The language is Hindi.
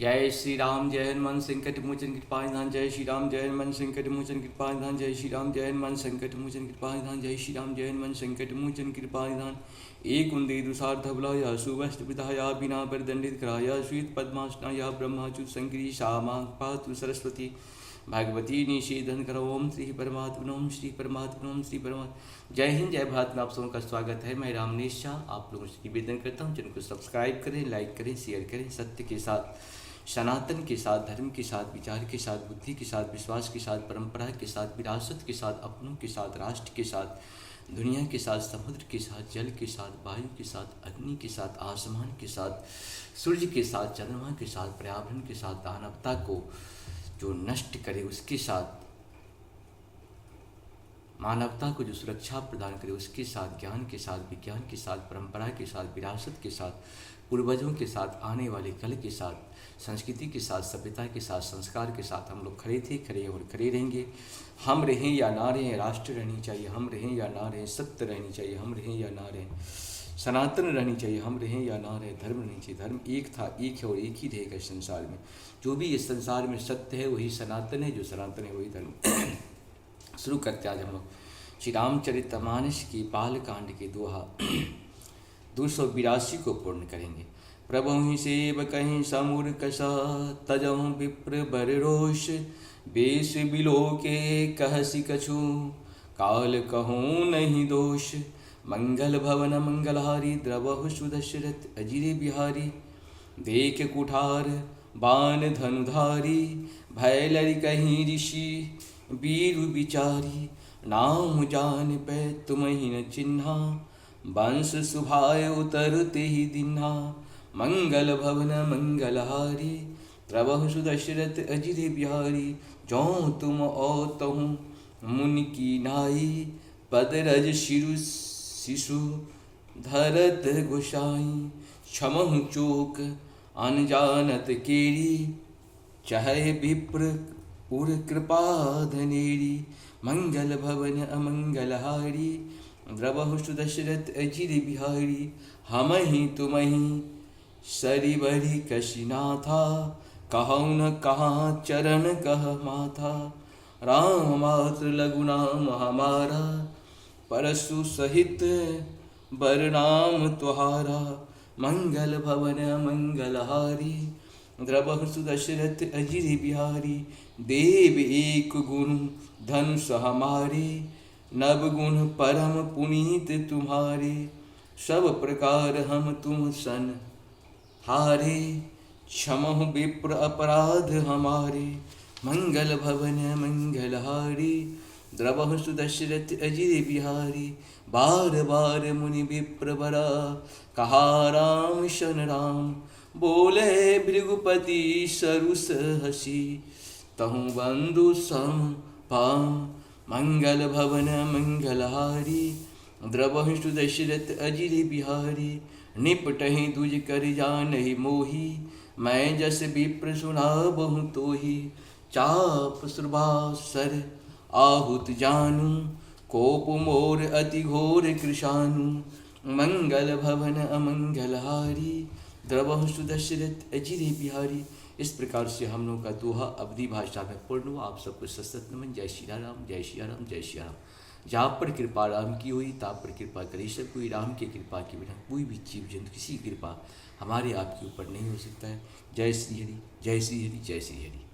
जय श्री राम जय हनुमान संकट मोचन कृपा निधान। जय श्री राम जय हनुमान संकट मोचन कृपा निधान। जय श्री राम जय हनुमान संकट मोचन कृपा निधान। जय श्री राम जय हनुमान संकट मोचन कृपा निधान। एक उन्दे दुसार धवलाया सुवस्त विधाया बिना पर दंडित कराया श्वेत पद्मासनाया ब्रह्माच्युत संकरी श्यामा पातु सरस्वती भागवती निषेधन करो। ओम श्री परमात्मा ओम श्री परमात्मा ओम श्री परमात्मा। जय हिंद जय भारत में आप सबों का स्वागत है। मैं रामनेश शाह आप लोगों से निवेदन करता हूँ चैनल को सब्सक्राइब करें, लाइक करें, शेयर करें। सत्य के साथ, सनातन के साथ, धर्म के साथ, विचार के साथ, बुद्धि के साथ, विश्वास के साथ, परंपरा के साथ, विरासत के साथ, अपनों के साथ, राष्ट्र के साथ, दुनिया के साथ, समुद्र के साथ, जल के साथ, वायु के साथ, अग्नि के साथ, आसमान के साथ, सूर्य के साथ, चंद्रमा के साथ, पर्यावरण के साथ, दानवता को जो नष्ट करे उसके साथ, मानवता को जो सुरक्षा प्रदान करे उसके साथ, ज्ञान के साथ, विज्ञान के साथ, परंपरा के साथ, विरासत के साथ, पूर्वजों के साथ, आने वाले कल के साथ, संस्कृति के साथ, सभ्यता के साथ, संस्कार के साथ हम लोग खड़े थे, खड़े और खड़े रहेंगे। हम रहें या ना रहें, राष्ट्र रहनी चाहिए, हम रहें या ना रहें, सत्य रहनी चाहिए, हम रहें या ना रहें, सनातन रहनी चाहिए, हम रहें या ना रहें, धर्म रहनी चाहिए। धर्म एक था, एक है और एक ही रहेगा इस संसार में। जो भी इस संसार में सत्य है वही सनातन है, जो सनातन है वही धर्म। शुरू करते आज हम लोग श्री रामचरितमानस की बाल कांड के दोहा 282 को पूर्ण करेंगे। प्रभु ही सेव कहीं समूर कसा तजहु विप्र बर रोष बेस बिलो के कहसी कछु काल कहूँ नहीं दोष। मंगल भवन मंगलहारी द्रवहु सुदशरथ अजिरे बिहारी देख कुठार बान धनुधारी भय लरि कहीं ऋषि वीरु विचारी नाम जान पे तुम ही न चिन्हा वंश सुभाय उतरते ही दिन्हा। मंगल भवन मंगलहारी द्रवहु सुदशरथ अजिरे बिहारी जो तुम ओ तहु मुनि की नाई पद रज शिशु धरत गोसाई क्षमहु चूक अनजानत केरी चाहे विप्र उर कृपा धनेरी। मंगल भवन अमंगलहारी द्रवहु सुदशरथ अजिरे बिहारी हम ही तुम ही सरिबरी कशिनाथा कहु न कहाँ चरण कह माथा। राम मात्र लघु नाम हमारा परशु सहित बर नाम तुहारा। मंगल भवन मंगलहारी द्रवहु सुदशरथ अजिरे बिहारी देव एक गुण धनुष हमारे नव गुण परम पुनीत तुम्हारे। सब प्रकार हम तुम सन हारे क्षमहु विप्र अपराध हमारे। मंगल भवन मंगलहारी द्रवहु सुदशरथ अजिरे बिहारी बार बार मुनि विप्र बरा कहा राम शन राम बोले भृगुपति सरुस हसी तहु बंधु सम पाम। मंगल भवन मंगलहारी द्रवहु सुदशरथ अजिरे बिहारी निपटहि दुज कर जानहि मोही मैं जस विप्र सुनाबहु तोही। चाप सुरभासर आहुत जानू कोप मोर अति घोर कृशानु। मंगल भवन अमंगलहारी द्रवहु सुदशरथ अजिरे बिहारी। इस प्रकार से हम लोगों का दोहा अवधि भाषा में पूर्ण हुआ। आप सबको सशक्त नमन। जय श्री राम जय श्री राम जय श्री राम। जहाँ पर कृपा राम की हुई ताप पर कृपा करी सब कोई। राम की कृपा के बिना कोई भी जीव जंतु किसी की कृपा हमारे आपके ऊपर नहीं हो सकता है। जय श्री हरि जय श्री हरि जय श्री हरि।